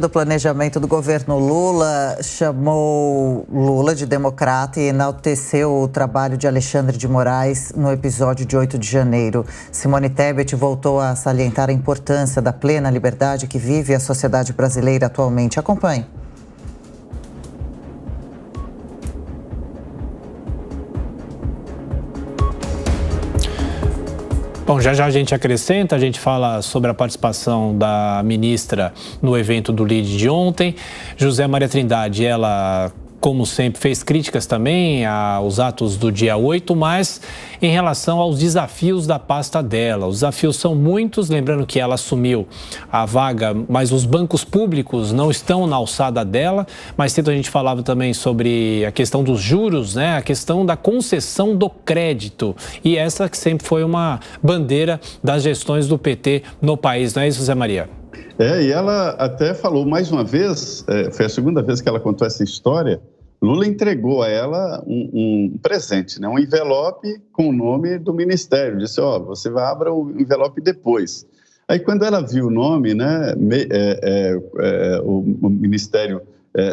Do planejamento do governo Lula chamou Lula de democrata e enalteceu o trabalho de Alexandre de Moraes no episódio de 8 de janeiro. Simone Tebet voltou a salientar a importância da plena liberdade que vive a sociedade brasileira atualmente. Acompanhe. Bom, já a gente acrescenta, a gente fala sobre a participação da ministra no evento do LIDE de ontem. José Maria Trindade, ela, como sempre, fez críticas também aos atos do dia 8, mas em relação aos desafios da pasta dela. Os desafios são muitos, lembrando que ela assumiu a vaga, mas os bancos públicos não estão na alçada dela. Mais cedo a gente falava também sobre a questão dos juros, né? A questão da concessão do crédito. E essa que sempre foi uma bandeira das gestões do PT no país, não é isso, Zé Maria? E ela até falou mais uma vez, foi a segunda vez que ela contou essa história, Lula entregou a ela um presente, né? Um envelope com o nome do ministério. Disse, você vai abrir o envelope depois. Aí, quando ela viu o nome, né, o Ministério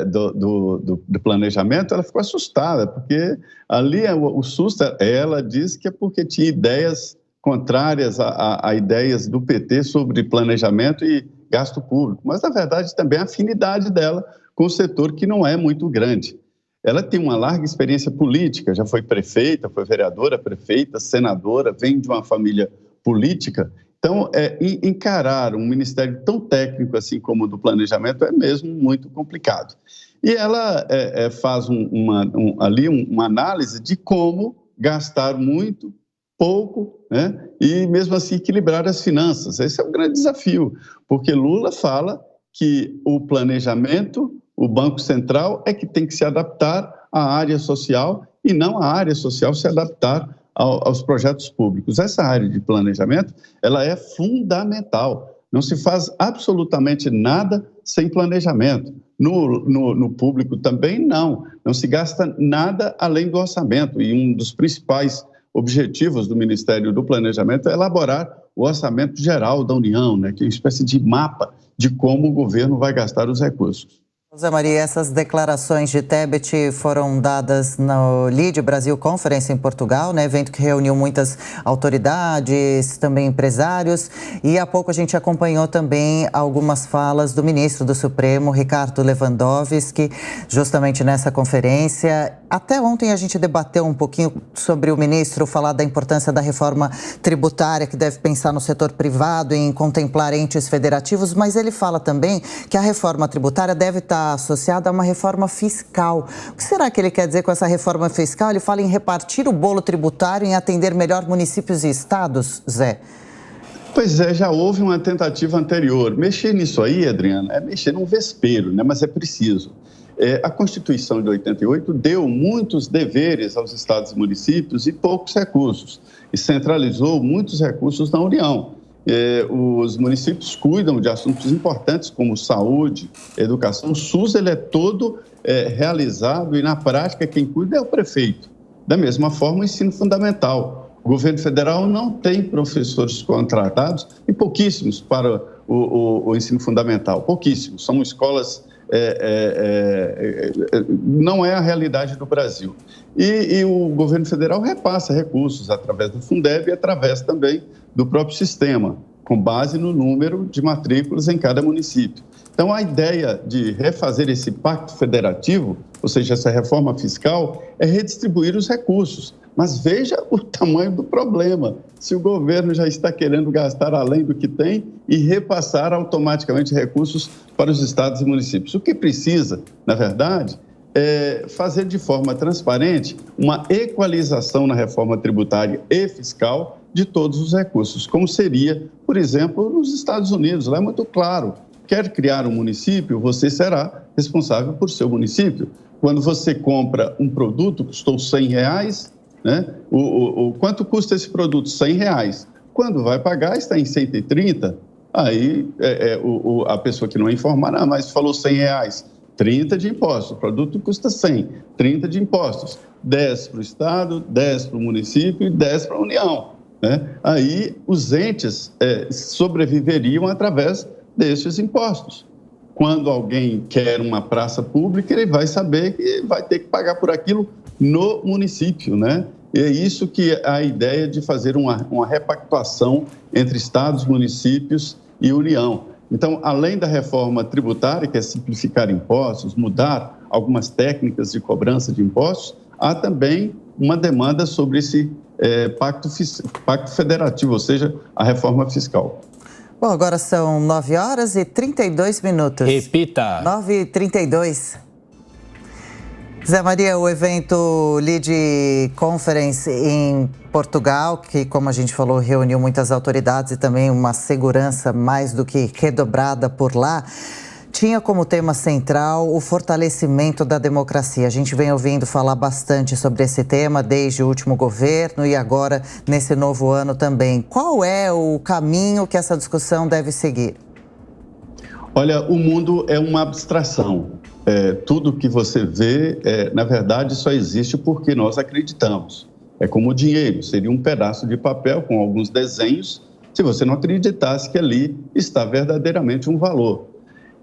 do Planejamento, ela ficou assustada, porque ali o susto, ela disse que é porque tinha ideias contrárias a ideias do PT sobre planejamento e gasto público. Mas, na verdade, também a afinidade dela com o setor que não é muito grande. Ela tem uma larga experiência política, já foi prefeita, foi vereadora, prefeita, senadora, vem de uma família política. Então, encarar um ministério tão técnico assim como o do planejamento é mesmo muito complicado. E ela faz ali uma análise de como gastar muito, pouco, né? E mesmo assim equilibrar as finanças. Esse é o grande desafio, porque Lula fala que o planejamento, o Banco Central é que tem que se adaptar à área social e não a área social se adaptar aos projetos públicos. Essa área de planejamento, ela é fundamental. Não se faz absolutamente nada sem planejamento. No público também não se gasta nada além do orçamento. E um dos principais objetivos do Ministério do Planejamento é elaborar o orçamento geral da União, né, que é uma espécie de mapa de como o governo vai gastar os recursos. José Maria, essas declarações de Tebet foram dadas no LIDE Brasil Conference em Portugal, né, evento que reuniu muitas autoridades, também empresários, e há pouco a gente acompanhou também algumas falas do ministro do Supremo, Ricardo Lewandowski, justamente nessa conferência. Até ontem a gente debateu um pouquinho sobre o ministro falar da importância da reforma tributária, que deve pensar no setor privado, em contemplar entes federativos, mas ele fala também que a reforma tributária deve estar associada a uma reforma fiscal. O que será que ele quer dizer com essa reforma fiscal? Ele fala em repartir o bolo tributário, em atender melhor municípios e estados, Zé? Pois é, já houve uma tentativa anterior. Mexer nisso aí, Adriana, é mexer num vespeiro, né? Mas é preciso. A Constituição de 88 deu muitos deveres aos estados e municípios e poucos recursos, e centralizou muitos recursos na União. Os municípios cuidam de assuntos importantes como saúde, educação. O SUS ele é todo realizado e, na prática, quem cuida é o prefeito. Da mesma forma, o ensino fundamental. O governo federal não tem professores contratados e pouquíssimos para o ensino fundamental, pouquíssimos. São escolas... não é a realidade do Brasil. E o governo federal repassa recursos através do Fundeb e através também do próprio sistema, com base no número de matrículas em cada município. Então, a ideia de refazer esse pacto federativo, ou seja, essa reforma fiscal, é redistribuir os recursos. Mas veja o tamanho do problema. Se o governo já está querendo gastar além do que tem e repassar automaticamente recursos para os estados e municípios. O que precisa, na verdade, é fazer de forma transparente uma equalização na reforma tributária e fiscal de todos os recursos, como seria, por exemplo, nos Estados Unidos. Lá é muito claro. Quer criar um município, você será responsável por seu município. Quando você compra um produto, custou R$100, né? Quanto custa esse produto? R$100. Quando vai pagar, está em 130. Aí a pessoa que não é informada, mas falou R$100, 30 de impostos. O produto custa 100, 30 de impostos. 10 para o Estado, 10 para o município e 10 para a União, né? Aí os entes sobreviveriam através destes impostos. quando alguém quer uma praça pública, ele vai saber que vai ter que pagar por aquilo no município, né? E é isso que é a ideia de fazer uma repactuação entre estados, municípios e União. Então, além da reforma tributária, que é simplificar impostos, mudar algumas técnicas de cobrança de impostos, há também uma demanda sobre esse pacto federativo, ou seja, a reforma fiscal. Bom, agora são 9h32. Repita. 9h32. Zé Maria, o evento Lead Conference em Portugal, que, como a gente falou, reuniu muitas autoridades e também uma segurança mais do que redobrada por lá, tinha como tema central o fortalecimento da democracia. A gente vem ouvindo falar bastante sobre esse tema desde o último governo e agora nesse novo ano também. Qual é o caminho que essa discussão deve seguir? Olha, o mundo é uma abstração. Tudo que você vê, na verdade, só existe porque nós acreditamos. É como o dinheiro, seria um pedaço de papel com alguns desenhos, se você não acreditasse que ali está verdadeiramente um valor.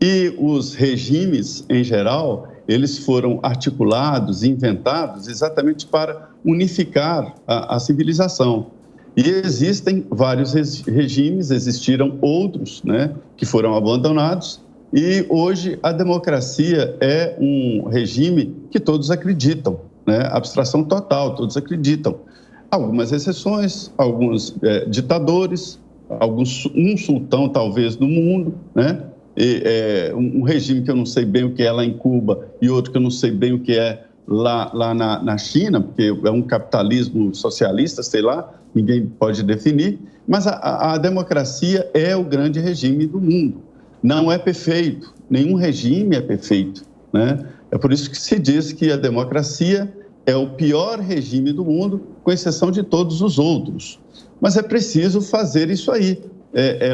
E os regimes, em geral, eles foram articulados, inventados exatamente para unificar a civilização. E existem vários regimes, existiram outros, né, que foram abandonados. E hoje a democracia é um regime que todos acreditam, né? Abstração total, todos acreditam. Algumas exceções, alguns ditadores, um sultão talvez do mundo, né? Um regime que eu não sei bem o que é lá em Cuba e outro que eu não sei bem o que é lá na China, porque é um capitalismo socialista, sei lá, ninguém pode definir, mas a democracia é o grande regime do mundo. Não é perfeito, nenhum regime é perfeito, né? É por isso que se diz que a democracia é o pior regime do mundo, com exceção de todos os outros. Mas é preciso fazer isso aí,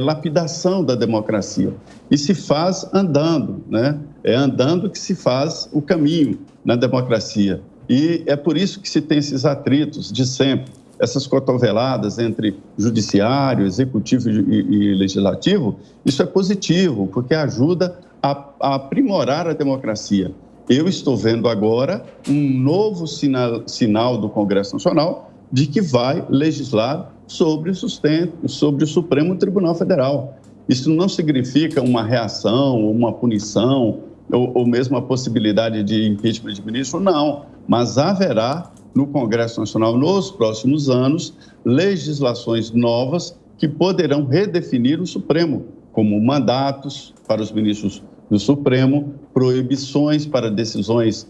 lapidação da democracia. E se faz andando, né? É andando que se faz o caminho na democracia. E é por isso que se tem esses atritos de sempre, essas cotoveladas entre judiciário, executivo e legislativo. Isso é positivo, porque ajuda a aprimorar a democracia. Eu estou vendo agora um novo sinal do Congresso Nacional de que vai legislar sobre o Supremo Tribunal Federal. Isso não significa uma reação, uma punição, ou mesmo a possibilidade de impeachment de ministro, não. Mas haverá no Congresso Nacional, nos próximos anos, legislações novas que poderão redefinir o Supremo, como mandatos para os ministros do Supremo, proibições para decisões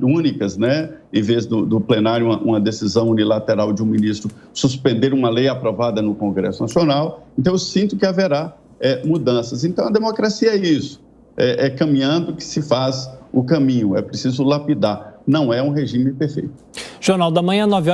únicas, né? Em vez do plenário, uma decisão unilateral de um ministro suspender uma lei aprovada no Congresso Nacional. Então, eu sinto que haverá mudanças. Então, a democracia é isso, é caminhando que se faz o caminho, é preciso lapidar. Não é um regime perfeito. Jornal da Manhã, 9h.